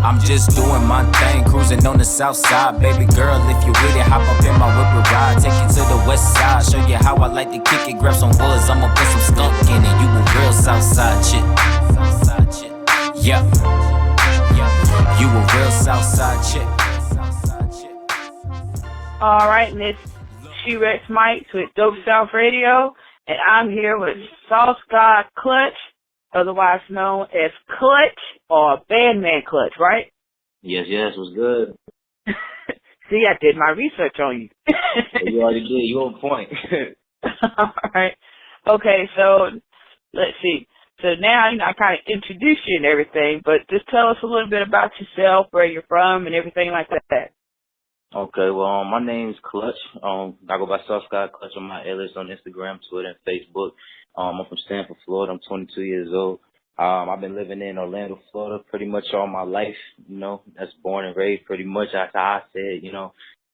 I'm just doing my thing, cruising on the south side. Baby girl, if you with it, hop up in my whip and ride. Take you to the west side, show you how I like to kick it. Grab some woods, I'ma put some skunk in it. You a real south side chick. Yeah, you a real south side chick. All right, and it's She-Rex Mics with Dope South Radio, and I'm here with Sawcegawd Clutch, otherwise known as Clutch or Bandman Clutch, right? Yes, what's good? See, I did my research on you. You already did. You on point. All right. Okay, so let's see. So now, I kind of introduced you and everything, but just tell us a little bit about yourself, where you're from, and everything like that. Okay, well, my name's Clutch. I go by Sawcegawd Clutch on my alias on Instagram, Twitter, and Facebook. I'm from Stanford, Florida. I'm 22 years old. I've been living in Orlando, Florida pretty much all my life, That's born and raised pretty much. That's how I said,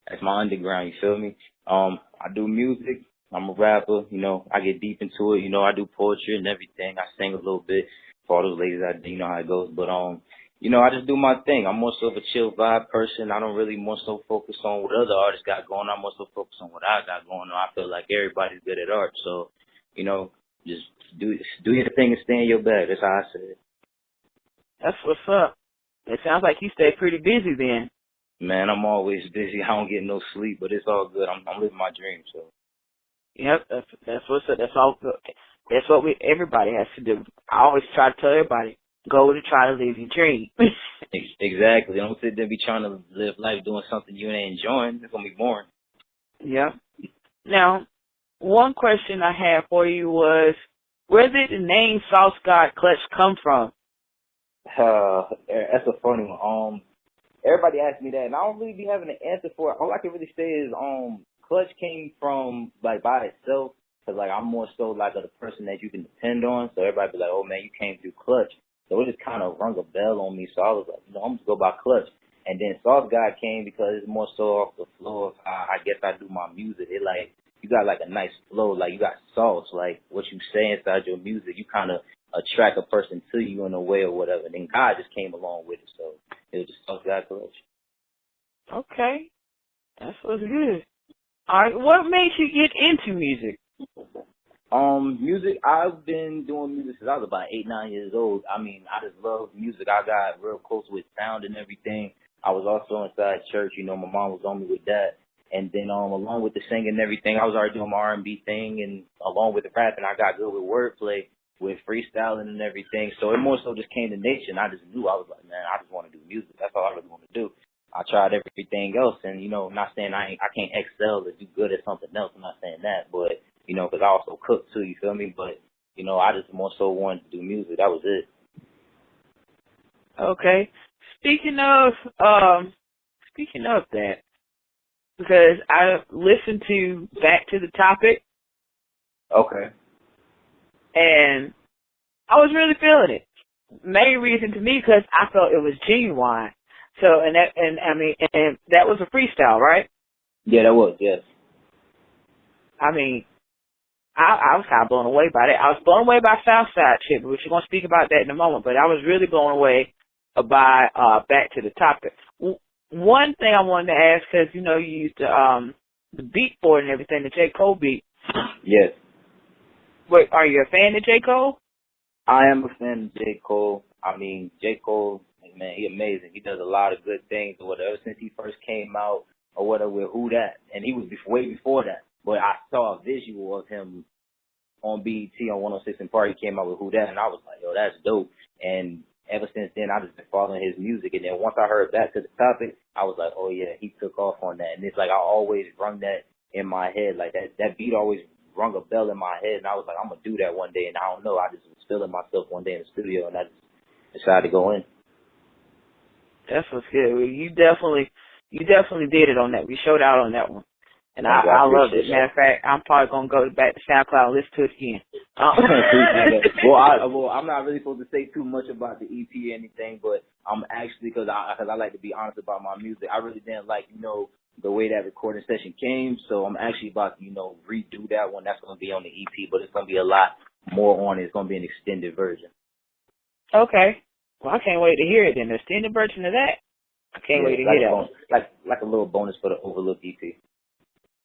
that's my underground, you feel me? I do music. I'm a rapper, I get deep into it, I do poetry and everything. I sing a little bit for all those ladies out there, you know how it goes. But, I just do my thing. I'm more so of a chill vibe person. I don't really more so focus on what other artists got going on. I'm more so focused on what I got going on. I feel like everybody's good at art. So, just do your thing and stay in your bag. That's how I say it. That's what's up. It sounds like you stay pretty busy then. Man, I'm always busy. I don't get no sleep, but it's all good. I'm living my dream, so. Yep, that's what's up. That's all good. That's what everybody has to do. I always try to tell everybody, go to try to live your dream. Exactly. Don't sit there and be trying to live life doing something you ain't enjoying. It's going to be boring. Yep. Now, one question I had for you was, where did the name Sawcegawd Clutch come from? That's a funny one. Everybody asks me that, and I don't really be having an answer for it. All I can really say is, Clutch came from, like, by itself, because, like, I'm more so, like, the person that you can depend on, so everybody be like, oh, man, you came through Clutch. So it just kind of rung a bell on me, so I was like, I'm just going to go by Clutch. And then Sawcegawd came because it's more so off the flow of how I guess I do my music. It, like, you got, like, a nice flow, like, you got sauce, like, what you say inside your music, you kind of attract a person to you in a way or whatever. And then God just came along with it, so it was just Sawcegawd Clutch. Okay. That's what's good. All right, what made you get into music? Music, I've been doing music since I was about 8, 9 years old. I mean, I just love music. I got real close with sound and everything. I was also inside church, my mom was on me with that. And then along with the singing and everything, I was already doing my R&B thing, and along with the rapping, I got good with wordplay, with freestyling and everything. So it more so just came to nature, and I just knew. I was like, man, I just want to do music. That's all I really want to do. I tried everything else, and, not saying I can't excel or do good at something else. I'm not saying that, but, because I also cook too, you feel me? But, I just more so wanted to do music. That was it. Okay. Speaking of that, because I listened to Back to the Topic. Okay. And I was really feeling it. Main reason to me, because I felt it was genuine. So, and that was a freestyle, right? Yeah, that was, yes. I mean, I was kind of blown away by that. I was blown away by Southside Chip, which we're going to speak about that in a moment, but I was really blown away by Back to the Topic. One thing I wanted to ask, because, you used the beat for it and everything, the J. Cole beat. Yes. Wait, are you a fan of J. Cole? I am a fan of J. Cole. I mean, J. Cole, man, he's amazing. He does a lot of good things or whatever. Since he first came out or whatever with Who Dat, and he was way before that. But I saw a visual of him on BET on 106 and Park. He came out with Who Dat, and I was like, yo, that's dope. And ever since then, I've just been following his music. And then once I heard Back to the Topic, I was like, oh, yeah, he took off on that. And it's like I always rung that in my head. Like that beat always rung a bell in my head. And I was like, I'm going to do that one day. And I don't know. I just was feeling myself one day in the studio, and I just decided to go in. That's what's good. You definitely did it on that. We showed out on that one. And I loved it. Matter of fact, I'm probably going to go back to SoundCloud and listen to it again. Well, I'm not really supposed to say too much about the EP or anything, but I'm actually, because I like to be honest about my music, I really didn't like, the way that recording session came, so I'm actually about to, redo that one. That's going to be on the EP, but it's going to be a lot more on it. It's going to be an extended version. Okay. Well, I can't wait to hear it then. The extended version of that. I can't wait to hear that one. Like a little bonus for the Overlook EP.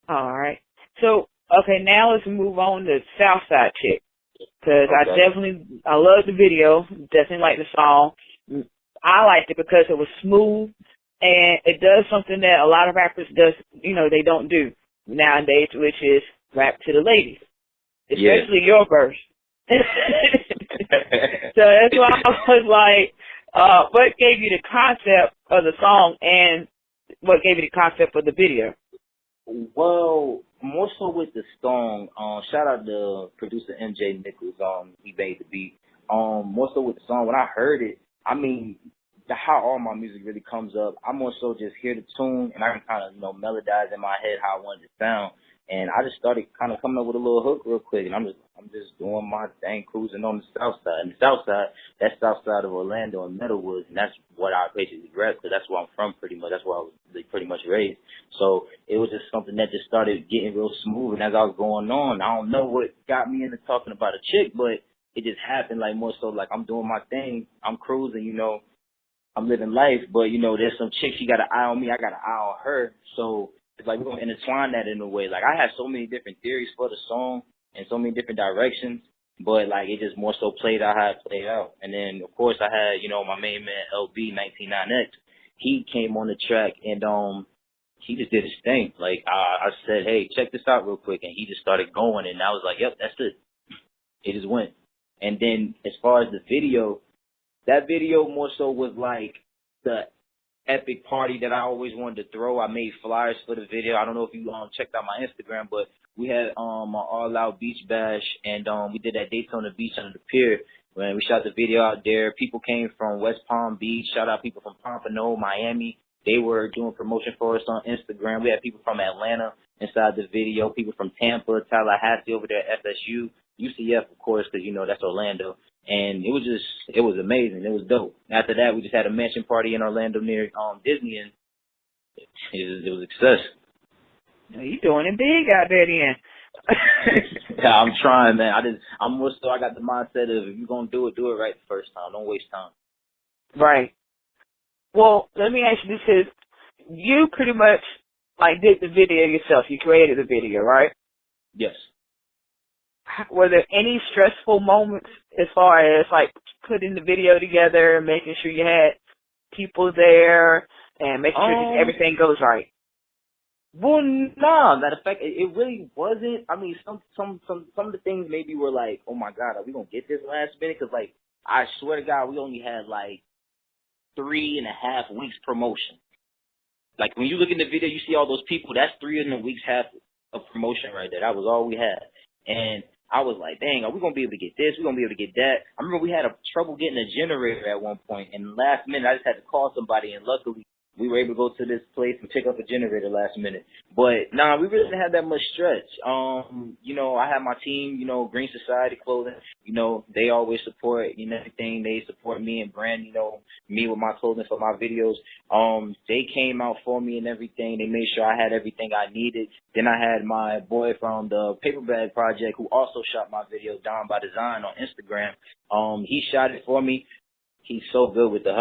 All right. So, okay, now let's move on to Southside Chick. Because Okay. I love the video. Definitely like the song. I liked it because it was smooth and it does something that a lot of rappers they don't do nowadays, which is rap to the ladies, especially your verse. So that's why I was like, what gave you the concept of the song and what gave you the concept of the video? Well, more so with the song, shout out to producer MJ Nichols, he made the beat. More so with the song, when I heard it, I mean, how all my music really comes up, I more so just hear the tune and I can kind of, melodize in my head how I want it to sound. And I just started kind of coming up with a little hook real quick, and I'm just doing my thing, cruising on the south side. And the south side, that's south side of Orlando and Meadowwoods, and that's what I basically grabbed, because that's where I'm from pretty much. That's where I was pretty much raised. So it was just something that just started getting real smooth. And as I was going on, I don't know what got me into talking about a chick, but it just happened like more so like I'm doing my thing, I'm cruising, I'm living life, but there's some chick, she got an eye on me, I got an eye on her. So it's like we're gonna intertwine that in a way. Like I had so many different theories for the song and so many different directions, but like it just more so played out how it played out. And then of course I had, my main man LB 199X. He came on the track and he just did his thing. Like I said, hey, check this out real quick, and he just started going, and I was like, yep, that's it. It just went. And then as far as the video, that video more so was like the epic party that I always wanted to throw. I made flyers for the video. I don't know if you checked out my Instagram, but we had an all-out beach bash, and we did that Daytona Beach under the pier. When we shot the video out there, people came from West Palm Beach. Shout out people from Pompano, Miami. They were doing promotion for us on Instagram. We had people from Atlanta inside the video, people from Tampa, Tallahassee over there at FSU, UCF, of course, because, that's Orlando. And it was amazing. It was dope. After that, we just had a mansion party in Orlando near Disney, and it was a success. You doing it big out there then. Yeah, I'm trying, man. I got the mindset of if you're going to do it right the first time. Don't waste time. Right. Well, let me ask you this. You pretty much, did the video yourself. You created the video, right? Yes. Were there any stressful moments as far as, putting the video together, making sure you had people there, and making sure everything goes right? Well, nah. Matter of fact, it really wasn't. I mean, some of the things maybe were like, oh my God, are we gonna get this last minute? Because I swear to God, we only had 3.5 weeks promotion. Like when you look in the video, you see all those people. That's 3 weeks half of promotion right there. That was all we had, and I was like, dang, are we going to be able to get this? We're going to be able to get that. I remember we had trouble getting a generator at one point, and last minute I just had to call somebody, and luckily we were able to go to this place and pick up a generator last minute. But, nah, we really didn't have that much stretch. I had my team, Green Society Clothing, they always support, everything. They support me and brand, me with my clothing for my videos. They came out for me and everything. They made sure I had everything I needed. Then I had my boy from the Paper Bag Project who also shot my video, Down by Design, on Instagram. He shot it for me. He's so good with the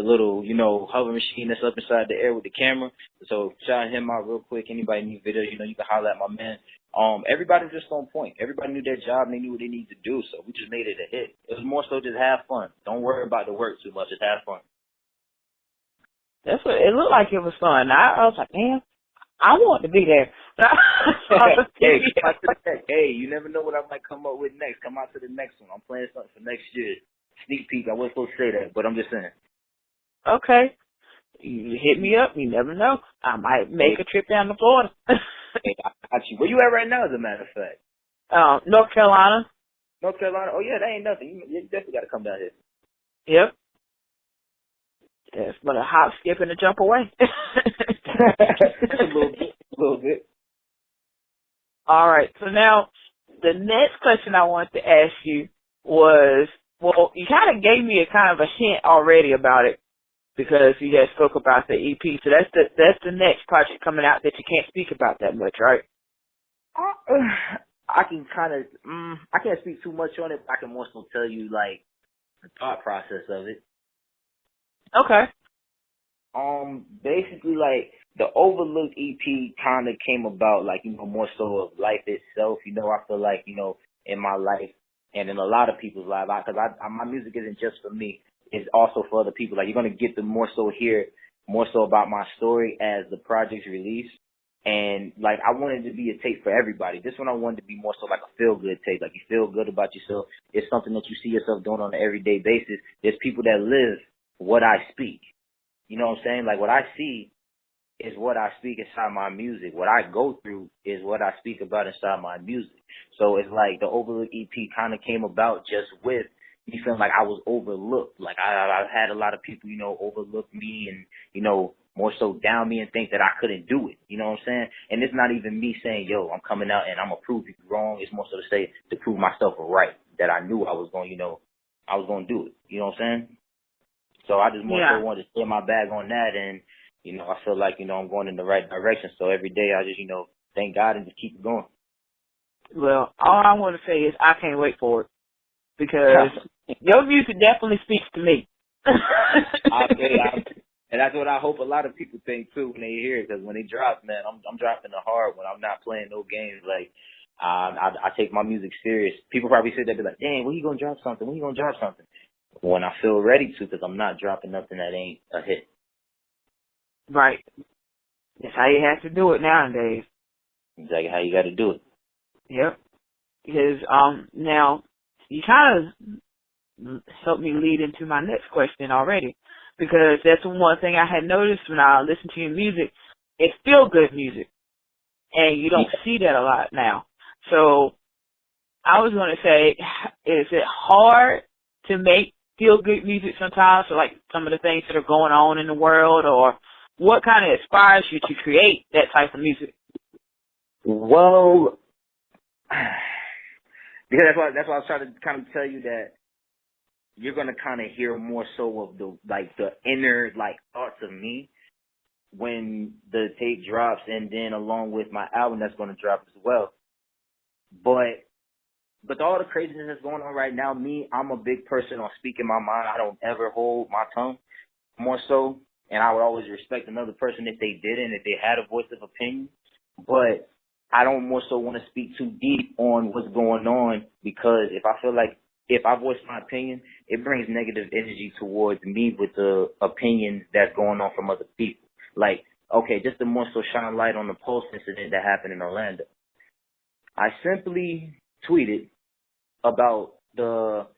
little, hover machine that's up inside the air with the camera. So shout him out real quick. Anybody need video, you can holler at my man. Everybody just on point. Everybody knew their job and they knew what they needed to do. So we just made it a hit. It was more so just have fun. Don't worry about the work too much. Just have fun. That's what it looked like. It was fun. I was like, man, I want to be there. Hey, you never know what I might come up with next. Come out to the next one. I'm planning something for next year. Sneak peek. I wasn't supposed to say that, but I'm just saying. Okay. You hit me up. You never know. I might make a trip down to Florida. Hey, I got you. Where you at right now, as a matter of fact? North Carolina. North Carolina? Oh, yeah, that ain't nothing. You definitely got to come down here. Yep. It's but a hop, skip, and a jump away. a little bit. All right. So now, the next question I wanted to ask you was, well, you kind of gave me a kind of a hint already about it because you guys spoke about the EP. So that's the next project coming out that you can't speak about that much, right? I can kind of, I can't speak too much on it, but I can more so tell you, the thought process of it. Okay. Basically, like, the Overlooked EP kind of came about, like, more so of life itself. I feel like, in my life and in a lot of people's lives, because my music isn't just for me. It's also for other people. Like, you're going to get to more so hear more so about my story as the project's release. And, like, I wanted it to be a tape for everybody. This one I wanted to be more so like a feel-good tape. Like, you feel good about yourself. It's something that you see yourself doing on an everyday basis. There's people that live what I speak. You know what I'm saying? Like, what I see is what I speak inside my music. What I go through is what I speak about inside my music. So it's like the Overlook EP kind of came about just with me feeling like I was overlooked. Like, I had a lot of people, overlook me and, more so down me and think that I couldn't do it. You know what I'm saying? And it's not even me saying, yo, I'm coming out and I'm going to prove you wrong. It's more so to say, to prove myself right, that I knew I was going, I was going to do it. You know what I'm saying? So I just more so wanted to stay my bag on that, and, I feel like, I'm going in the right direction. So every day I just, thank God and just keep it going. Well, all I want to say is I can't wait for it, because your music definitely speaks to me. And that's what I hope a lot of people think too when they hear it, because when they drop, man, I'm dropping the hard when I'm not playing no games. Like, I take my music serious. People probably say that, be like, dang, when you gonna drop something? When you gonna drop something? When I feel ready to, because I'm not dropping nothing that ain't a hit. Right. That's how you have to do it nowadays. Exactly how you got to do it. Yep. Because now you kind of helped me lead into my next question already, because that's one thing I had noticed when I listened to your music. It's feel good music, and you don't see that a lot now. So I was going to say, is it hard to make feel good music sometimes, or like some of the things that are going on in the world, or what kind of inspires you to create that type of music? Well, because that's why I was trying to kind of tell you that you're gonna kind of hear more so of the inner thoughts of me when the tape drops, and then along with my album that's gonna drop as well. But all the craziness that's going on right now, I'm a big person on speaking my mind. I don't ever hold my tongue, more so. And I would always respect another person if they didn't, if they had a voice of opinion. But I don't more so want to speak too deep on what's going on, because if I feel like if I voice my opinion, it brings negative energy towards me with the opinions that's going on from other people. Like, okay, just to more so shine light on the Pulse incident that happened in Orlando. I simply tweeted about the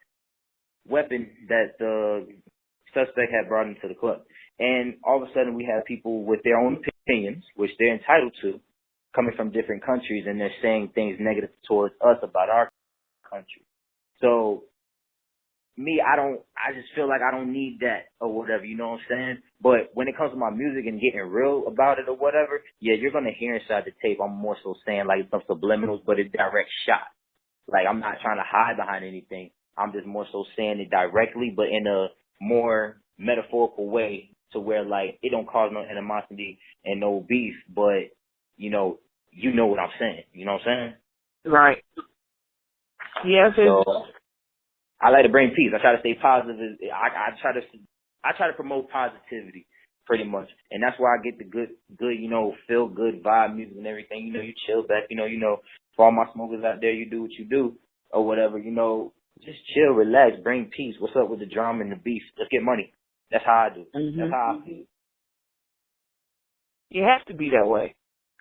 weapon that the suspect had brought into the club. And all of a sudden we have people with their own opinions, which they're entitled to, coming from different countries, and they're saying things negative towards us about our country. So I just feel like I don't need that or whatever, you know what I'm saying? But when it comes to my music and getting real about it or whatever, yeah, you're going to hear inside the tape, I'm more so saying some subliminals, but it's direct shot. Like, I'm not trying to hide behind anything. I'm just more so saying it directly, but in a more metaphorical way, to where it don't cause no animosity and no beef, but you know what I'm saying. You know what I'm saying? Right. Yeah. So I like to bring peace. I try to stay positive. I try to promote positivity pretty much, and that's why I get the good feel good vibe music and everything. You chill back. For all my smokers out there, you do what you do or whatever. Just chill, relax, bring peace. What's up with the drama and the beef? Let's get money. That's how I do. Mm-hmm. That's how I feel. You have to be that way.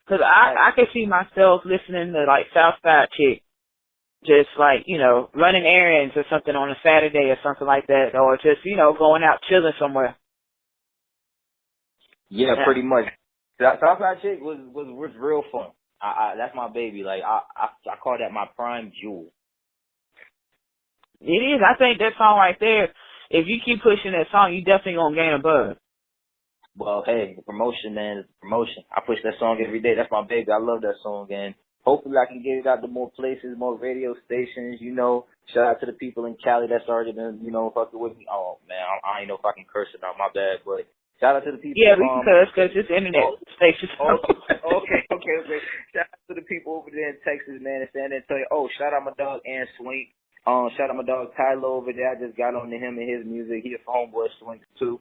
Because I can see myself listening to, Sawcegawd chick, just, running errands or something on a Saturday or something like that, or just, going out chilling somewhere. Yeah, pretty much. Sawcegawd chick was real fun. That's my baby. I call that my prime jewel. It is. I think that song right there, if you keep pushing that song, you definitely going to gain a buzz. Well, hey, the promotion, man, is promotion. I push that song every day. That's my baby. I love that song, and hopefully I can get it out to more places, more radio stations, Shout out to the people in Cali that's already been, fucking with me. Oh, man, I ain't know if I can curse it out. My bad, but shout out to the people. Yeah, we can curse because it's internet stations. Okay. Shout out to the people over there in Texas, man, and San Antonio. Oh, shout out my dog, Ann Swink. Shout out my dog Tyler over there. I just got on to him and his music. He a homeboy swing too.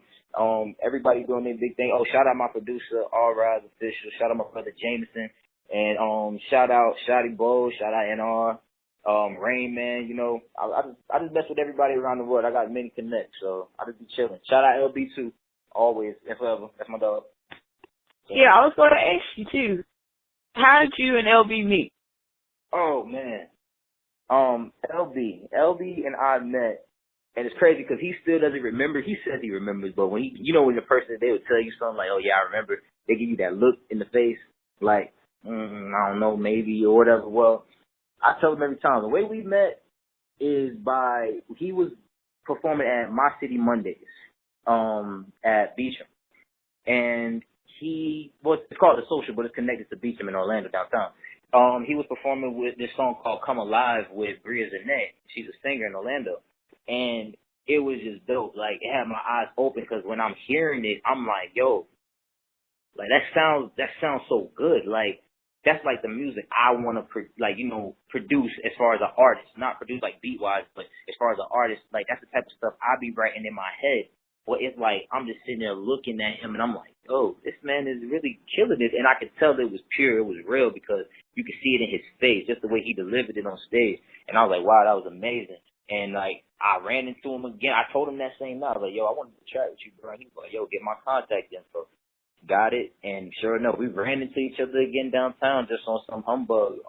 Everybody doing their big thing. Oh, shout out my producer, All Rise Official. Shout out my brother Jameson. And shout out Shotty Bow, shout out NR, Rain Man, you know. I just mess with everybody around the world. I got many connects, so I just be chilling. Shout out LB too, always and forever. That's my dog. Yeah, I was going to ask you too. How did you and LB meet? Oh man, LB and I met, and it's crazy because he still doesn't remember. He says he remembers, but when when the person, they would tell you something like, "Oh yeah, I remember," they give you that look in the face, like, I don't know, maybe or whatever. Well, I tell him every time the way we met is he was performing at My City Mondays, at Beecham, and it's called The Social, but it's connected to Beecham in Orlando downtown. He was performing with this song called Come Alive with Bria Zane. She's a singer in Orlando. And it was just dope. Like, it had my eyes open because when I'm hearing it, I'm like, yo, like, that sounds so good. Like, that's like the music I want to, produce as far as an artist. Not produce like beat-wise, but as far as an artist, like, that's the type of stuff I be writing in my head. But it's like, I'm just sitting there looking at him, and I'm like, oh, this man is really killing this. And I could tell that it was pure, it was real, because you could see it in his face, just the way he delivered it on stage. And I was like, wow, that was amazing. And, like, I ran into him again. I told him that same night. I was like, yo, I wanted to chat with you, bro. And he was like, yo, get my contact info. Got it. And sure enough, we ran into each other again downtown just on some humbug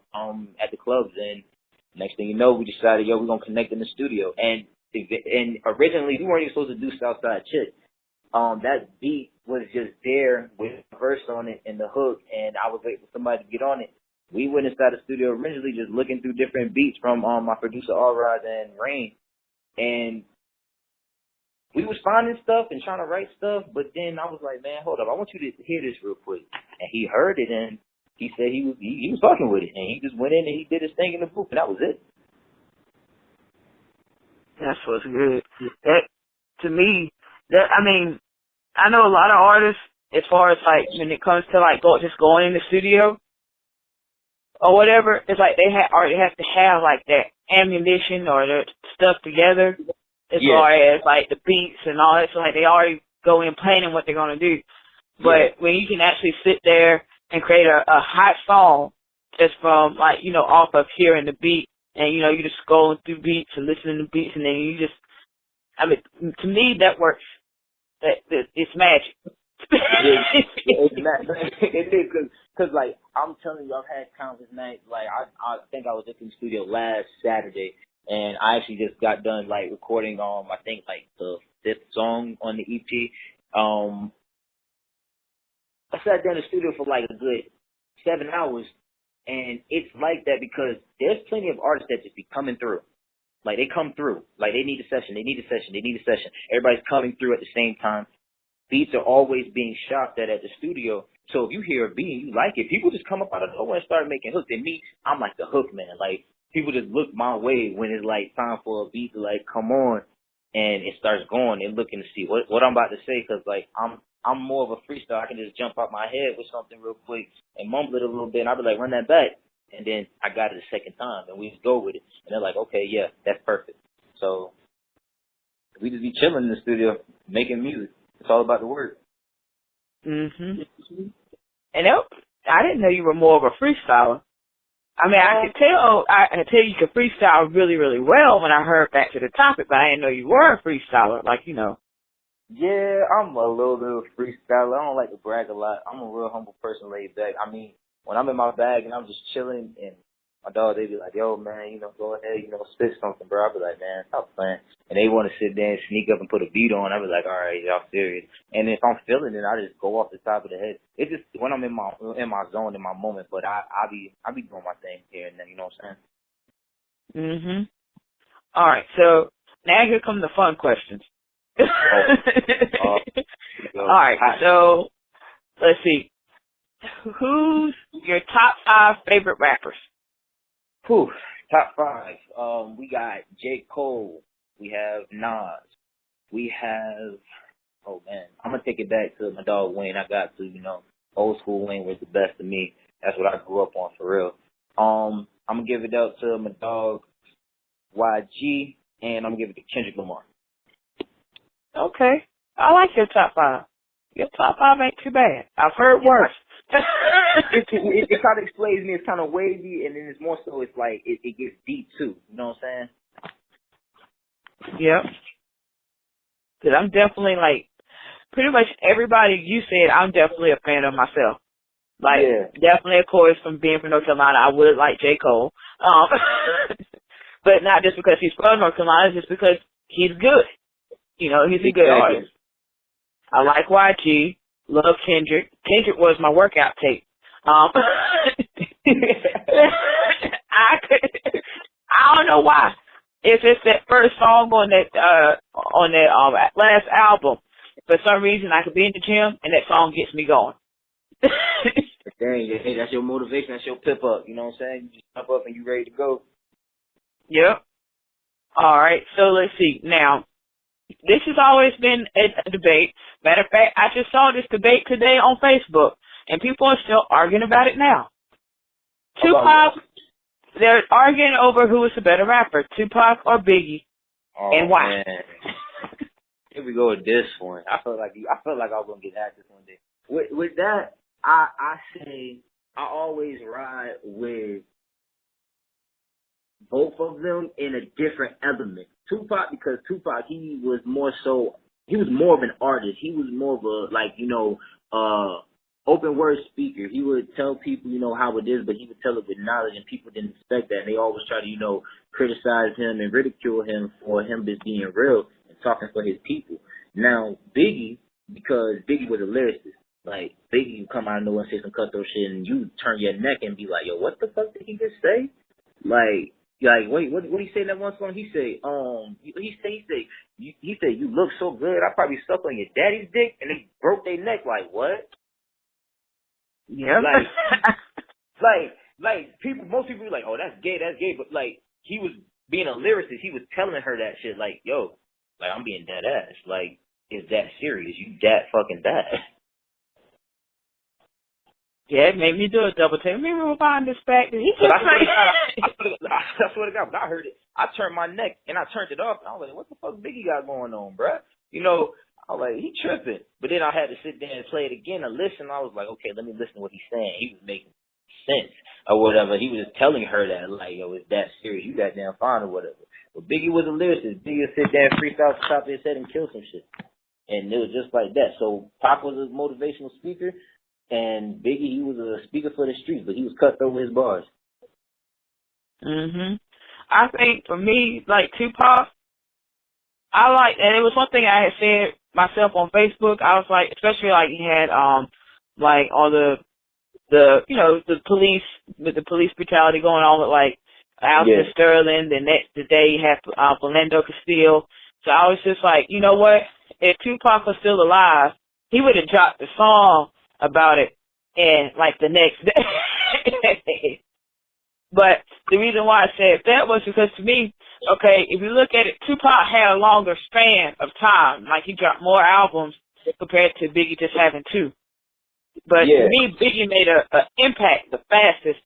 at the clubs. And next thing you know, we decided, yo, we're going to connect in the studio. And originally, we weren't even supposed to do Southside Chick. That beat was just there with a verse on it and the hook, and I was waiting for somebody to get on it. We went inside the studio originally just looking through different beats from my producer, All Rise and Rain, and we was finding stuff and trying to write stuff, but then I was like, man, hold up, I want you to hear this real quick. And he heard it, and he said he was talking with it, and he just went in and he did his thing in the booth, and that was it. That's what's good. That, to me, I know a lot of artists, as far as, like, when it comes to, like, just going in the studio or whatever, it's like they already have to have, like, that ammunition or their stuff together as far as, like, the beats and all that. So, like, they already go in planning what they're going to do. But when you can actually sit there and create a hot song just from, like, off of hearing the beat, and, you just scrolling through beats and listening to beats, and then you just, to me, that works. It's magic. It's magic. It is, because, like, I'm telling you, I've had countless nights. Like, I think I was in the studio last Saturday, and I actually just got done, like, recording, I think, like, the 5th song on the EP. I sat there in the studio for, like, a good 7 hours, and it's like that because there's plenty of artists that just be coming through. Like, they come through. Like, they need a session. They need a session. They need a session. Everybody's coming through at the same time. Beats are always being shot at the studio. So if you hear a beat and you like it, people just come up out of nowhere and start making hooks. And me, I'm like the hook man. Like, people just look my way when it's, like, time for a beat to, like, come on. And it starts going. They're looking to see what I'm about to say because, like, I'm more of a freestyle. I can just jump out my head with something real quick and mumble it a little bit. And I'll be like, run that back. And then I got it a second time, and we just go with it. And they're like, okay, yeah, that's perfect. So we just be chilling in the studio, making music. It's all about the work. And I didn't know you were more of a freestyler. I could tell you could freestyle really, really well when I heard Back to the Topic, but I didn't know you were a freestyler, Yeah, I'm a little bit of a freestyler. I don't like to brag a lot. I'm a real humble person, laid back. When I'm in my bag and I'm just chilling and my dog, they be like, yo, man, go ahead, spit something, bro. I be like, man, stop playing. And they want to sit there and sneak up and put a beat on. I be like, all right, y'all serious. And if I'm feeling it, I just go off the top of the head. It's just when I'm in my zone, in my moment. But I be doing my thing here and then, you know what I'm saying? All right, so now here come the fun questions. All right, so let's see. Who's your top 5 favorite rappers? Top 5. We got J. Cole. We have Nas. We have, oh man, I'm going to take it back to my dog Wayne. I got to, old school Wayne was the best of me. That's what I grew up on for real. I'm going to give it up to my dog YG, and I'm gonna give it to Kendrick Lamar. Okay. I like your top 5. Your top 5 ain't too bad. I've heard worse. It kind of explains me. It's kind of wavy, and then it's more so. It's like it gets deep too. You know what I'm saying? Yep. Because I'm definitely like pretty much everybody you said. I'm definitely a fan of myself. Like definitely, of course, from being from North Carolina, I would like J. Cole. But not just because he's from North Carolina, just because he's good. You know, he's a good artist. I like YG. Love Kendrick. Kendrick was my workout tape. I don't know why. It's just that first song on that last album. For some reason, I could be in the gym and that song gets me going. Dang, hey, that's your motivation. That's your pip up. You know what I'm saying? You just jump up and you ready to go. Yep. All right. So let's see. Now, this has always been a debate. Matter of fact, I just saw this debate today on Facebook, and people are still arguing about it now. Tupac, they're arguing over who is the better rapper, Tupac or Biggie, and why. Man. Here we go with this one. I felt like I was gonna get at this one day. With that, I say I always ride with both of them in a different element. Tupac, because Tupac, he was more of an artist. He was more of a, open word speaker. He would tell people, how it is, but he would tell it with knowledge, and people didn't expect that. And they always try to, criticize him and ridicule him for him just being real and talking for his people. Now, Biggie, because Biggie was a lyricist, like, Biggie would come out of nowhere and say some cutthroat shit, and you turn your neck and be like, yo, what the fuck did he just say? Like, wait, what did he say in that one song? He said, you look so good, I probably sucked on your daddy's dick, and they broke their neck. Like, what? Yeah. Like most people be like, oh, that's gay, but like, he was being a lyricist. He was telling her that shit, like, yo, like, I'm being dead ass. Like, it's that serious. You that fucking bad. Yeah, it made me do a double take. Let me rewind this back. I swear to God, when I heard it, I turned my neck and I turned it off. And I was like, what the fuck Biggie got going on, bruh? I was like, he tripping. But then I had to sit there and play it again and listen. I was like, okay, let me listen to what he's saying. He was making sense or whatever. He was just telling her that, like, yo, it's that serious. You got damn fine or whatever. But Biggie was a lyricist. Biggie would sit there and freestyle off the top of his head and kill some shit. And it was just like that. So Pac was a motivational speaker. And Biggie, he was a speaker for the streets, but he was cut over his bars. I think for me, like Tupac, and it was one thing I had said myself on Facebook. I was like, especially like he had like all the police, with the police brutality going on with like Alton Sterling. The next day you had Philando Castile. So I was just like, you know what? If Tupac was still alive, he would have dropped the song about it and like the next day. But the reason why I said that was because to me, okay, if you look at it, Tupac had a longer span of time. Like he dropped more albums compared to Biggie just having 2. But to me, Biggie made an impact the fastest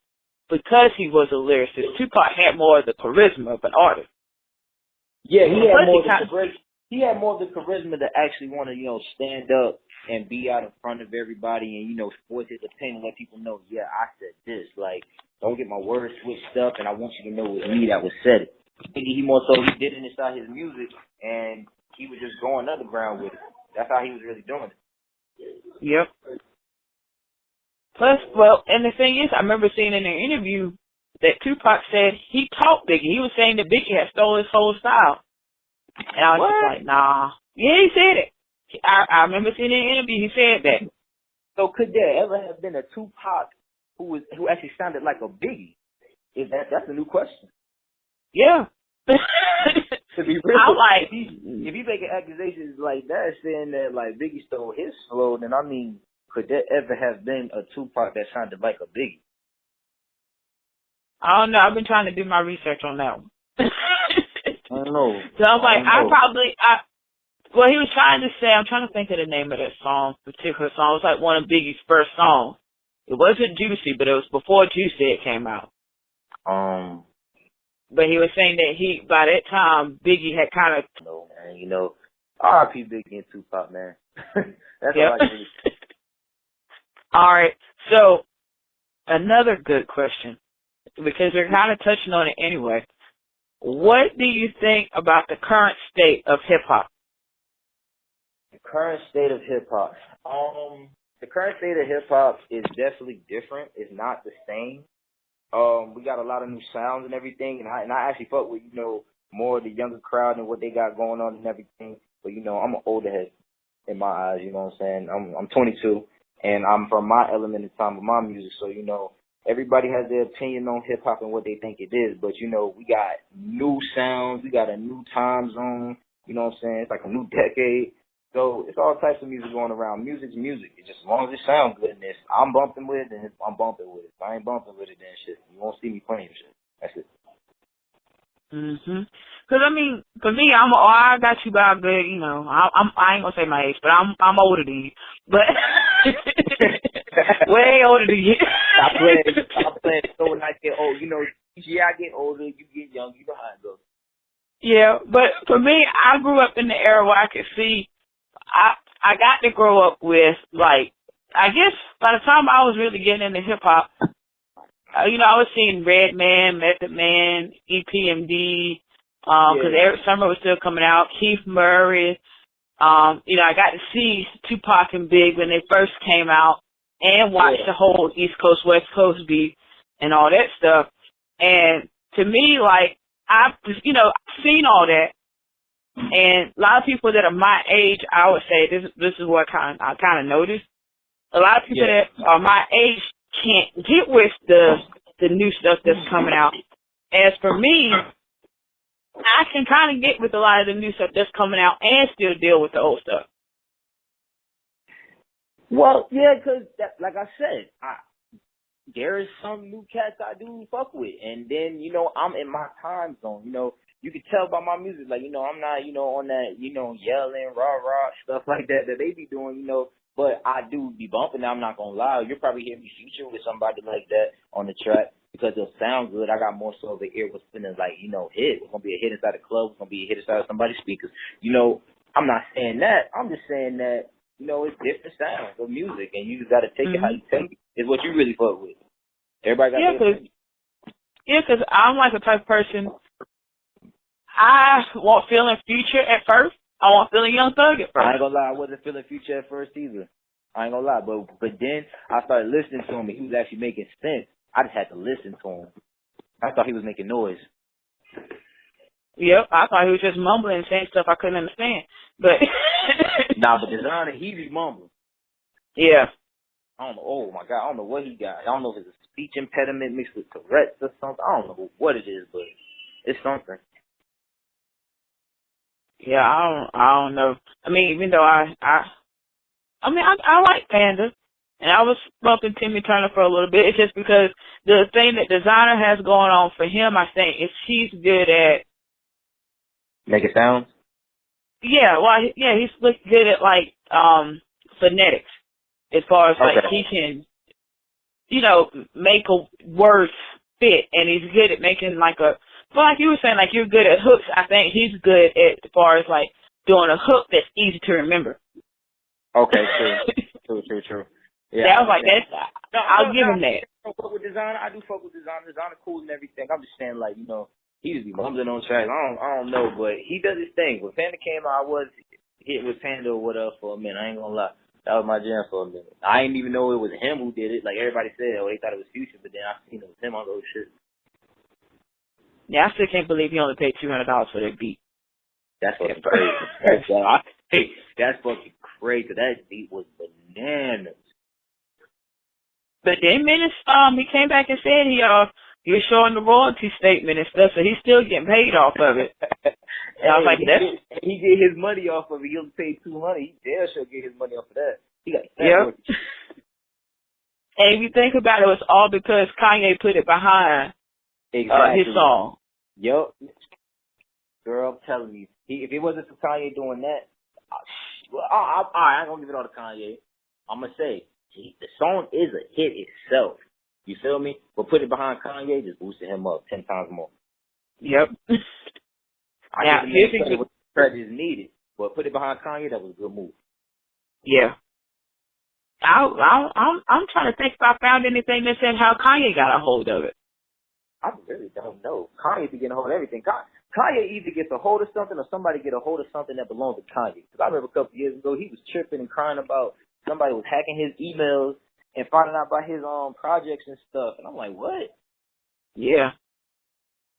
because he was a lyricist. Tupac had more of the charisma of an artist. Yeah, he had more of the charisma. He had more of the charisma to actually want to, stand up and be out in front of everybody and, voice his opinion and let people know, yeah, I said this. Like, don't get my words switched up, and I want you to know it was me that was said it. He more so, he did it inside his music, and he was just going underground with it. That's how he was really doing it. Yep. Plus, well, and the thing is, I remember seeing in an interview that Tupac said he taught Biggie. He was saying that Biggie had stole his whole style. And I was just like, nah. Yeah, he said it. I remember seeing in an interview, he said that. So could there ever have been a Tupac who actually sounded like a Biggie? That's a new question. Yeah. To be real, I'm like, if he's making accusations like that, saying that like Biggie stole his flow, then I mean, could there ever have been a Tupac that sounded like a Biggie? I don't know. I've been trying to do my research on that one. I don't know. So I was like, what he was trying to say, I'm trying to think of the name of that song, particular song. It was like one of Biggie's first songs. It wasn't Juicy, but it was before Juicy it came out. But he was saying that by that time, Biggie had kind of. No, man, R.I.P. Biggie and Tupac, man. That's all I can really say. All right. So, another good question, because we're kind of touching on it anyway. What do you think about the current state of hip-hop? The current state of hip-hop. The current state of hip-hop is definitely different. It's not the same. We got a lot of new sounds and everything, and I actually fuck with, more of the younger crowd and what they got going on and everything. But, I'm an older head in my eyes, you know what I'm saying? I'm 22, and I'm from my element in time of my music, so, everybody has their opinion on hip-hop and what they think it is. But, we got new sounds. We got a new time zone, you know what I'm saying? It's like a new decade. So it's all types of music going around. Music's music. It's just as long as it sounds good, and if I'm bumping with it, then I'm bumping with it. If I ain't bumping with it, then shit, you won't see me playing shit. That's it. Cause for me, I got you by a good, I ain't gonna say my age, but I'm older than you, but way older than you. I play so when I get old, I get older, you get young, you know how it goes. Yeah, but for me, I grew up in the era where I could see. I got to grow up with, like, I guess by the time I was really getting into hip-hop, I was seeing Redman, Method Man, EPMD, because Eric Summer was still coming out, Keith Murray. I got to see Tupac and Big when they first came out and watch the whole East Coast, West Coast beat and all that stuff. And to me, like, I've seen all that. And a lot of people that are my age, I would say this is what I kind of noticed. A lot of people that are my age can't get with the new stuff that's coming out. As for me, I can kind of get with a lot of the new stuff that's coming out and still deal with the old stuff. Well, yeah, because like I said, there is some new cats I do fuck with, and then I'm in my time zone. You can tell by my music, like, I'm not, on that, yelling, rah-rah, stuff like that they be doing, but I do be bumping. I'm not going to lie. You'll probably hear me feature with somebody like that on the track because it'll sound good. I got more so of an ear what's spinning, like, hit. It's going to be a hit inside the club. It's going to be a hit inside of somebody's speakers. I'm not saying that. I'm just saying that, it's different sounds of music, and you just got to take it how you take it. It's what you really fuck with. Everybody got because I'm like the type of person, I want feeling Future at first. I want feeling Young Thug at first. I ain't gonna lie, I wasn't feeling Future at first either. I ain't gonna lie, but then I started listening to him, and he was actually making sense. I just had to listen to him. I thought he was making noise. Yep, I thought he was just mumbling and saying stuff I couldn't understand. But but Designer, he be mumbling. Yeah. I don't know. Oh my God, I don't know what he got. I don't know if it's a speech impediment mixed with Tourette's or something. I don't know what it is, but it's something. Yeah, I don't know. Even though I like Panda, and I was bumping Timmy Turner for a little bit. It's just because the thing that Designer has going on for him, I think, is he's good at making sounds. Yeah, he's good at like phonetics, as far as like he can, make a word fit, and he's good at making like you were saying, like you're good at hooks. I think he's good at as far as like doing a hook that's easy to remember. Okay, true. Yeah, that was like that. I'll give him that. I fuck with Designer. I do fuck with Designer. Designer cool and everything. I'm just saying, like, he just be mumbling on tracks. I don't know, but he does his thing. When Panda came out, I was hit with Panda or whatever for a minute. I ain't gonna lie. That was my jam for a minute. I didn't even know it was him who did it. Like, everybody said, they thought it was Future, but then I seen it was him on those shit. Yeah, I still can't believe he only paid $200 for that beat. That's fucking crazy. That's fucking crazy. That beat was bananas. But then Menace, he came back and said he was showing the royalty statement and stuff, so he's still getting paid off of it. And I was like, he get his money off of it. He only paid $200. He damn sure get his money off of that. He got And if you think about it, it was all because Kanye put it behind his song. Yup. Girl, I'm telling you, if it wasn't for Kanye doing that, I ain't gonna give it all to Kanye. I'm gonna say the song is a hit itself. You feel me? But put it behind Kanye, just boosted him up 10 times more. Yep. I Now, give the man here's credit a what the credit is needed, but put it behind Kanye. That was a good move. yeah. I'm trying to think if I found anything that said how Kanye got a hold of it. I really don't know. Kanye be getting a hold of everything. Kanye either gets a hold of something or somebody get a hold of something that belongs to Kanye. Because I remember a couple years ago, he was tripping and crying about somebody was hacking his emails and finding out about his projects and stuff. And I'm like, what? Yeah.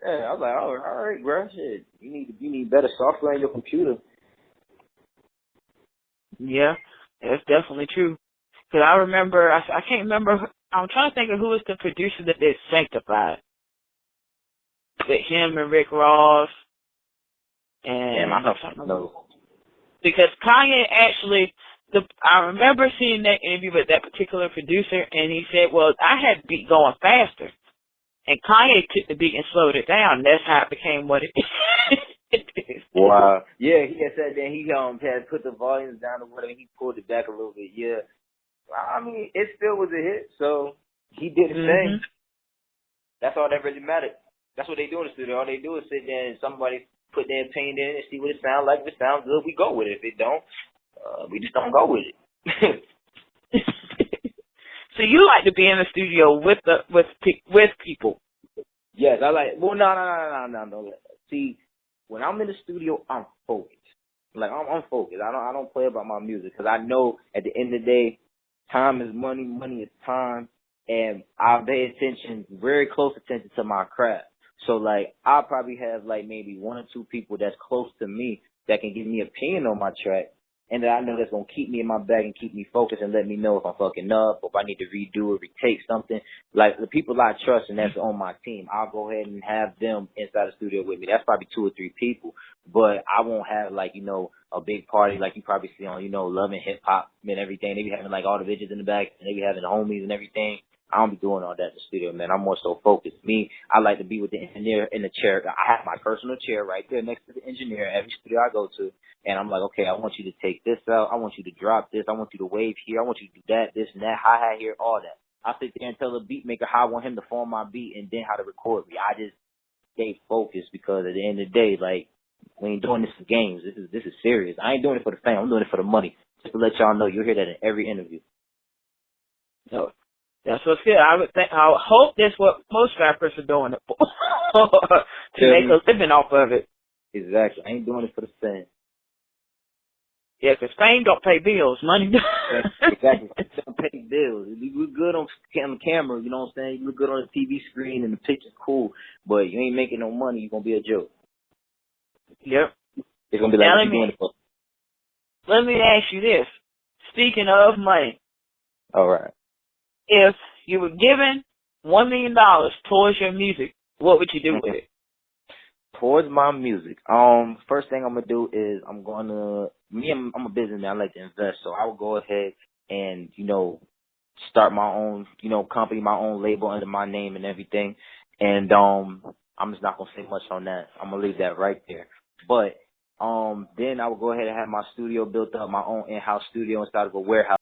Yeah, I was like, all right, bro. Shit, you need better software on your computer. Yeah. That's definitely true. Because I remember, I can't remember, I'm trying to think of who was the producer that did Sanctified. With him and Rick Ross. And Damn, I don't know. Because Kanye actually, I remember seeing that interview with that particular producer, and he said, well, I had the beat going faster. And Kanye took the beat and slowed it down. That's how it became what it is. Wow. Yeah, he had said that he had put the volumes down or whatever. He pulled it back a little bit. Yeah. I mean, it still was a hit, so he did his thing. That's all that really mattered. That's what they do in the studio. All they do is sit there and somebody put their opinion in and see what it sounds like. If it sounds good, we go with it. If it don't, we just don't go with it. So you like to be in the studio with people? Yes, I like. Well, no. See, when I'm in the studio, I'm focused. Like I'm focused. I don't play about my music because I know at the end of the day, time is money. Money is time, and I pay attention, very close attention to my craft. So like, I'll probably have like maybe one or two people that's close to me that can give me an opinion on my track, and that I know that's gonna keep me in my bag and keep me focused and let me know if I'm fucking up or if I need to redo or retake something. Like the people I trust and that's on my team, I'll go ahead and have them inside the studio with me. That's probably 2 or 3 people, but I won't have like, a big party like you probably see on, Love and Hip Hop and everything. They be having like all the bitches in the back and they be having the homies and everything. I don't be doing all that in the studio, man. I'm more so focused. Me, I like to be with the engineer in the chair. I have my personal chair right there next to the engineer at every studio I go to. And I'm like, okay, I want you to take this out. I want you to drop this. I want you to wave here. I want you to do that, this and that, hi-hat here, all that. I sit there and tell the beat maker how I want him to form my beat and then how to record me. I just stay focused because at the end of the day, like, we ain't doing this for games. This is serious. I ain't doing it for the fame. I'm doing it for the money. Just to let y'all know, you'll hear that in every interview. No. That's what's good. I hope that's what most rappers are doing it for. To make a living off of it. Exactly. I ain't doing it for the fame. Yeah, 'cause fame don't pay bills. Money does. Exactly. It don't pay bills. You look good on camera, you know what I'm saying? You look good on the TV screen and the picture's cool, but you ain't making no money, you're going to be a joke. Yep. It's going to be like, what you doing it for? Let me ask you this. Speaking of money. All right. If you were given $1 million towards your music, what would you do with it? Towards my music, first thing I'm gonna do is I'm a businessman. I like to invest, so I will go ahead and start my own company, my own label under my name and everything. And I'm just not gonna say much on that. I'm gonna leave that right there. But then I will go ahead and have my studio built up, my own in-house studio inside of a warehouse.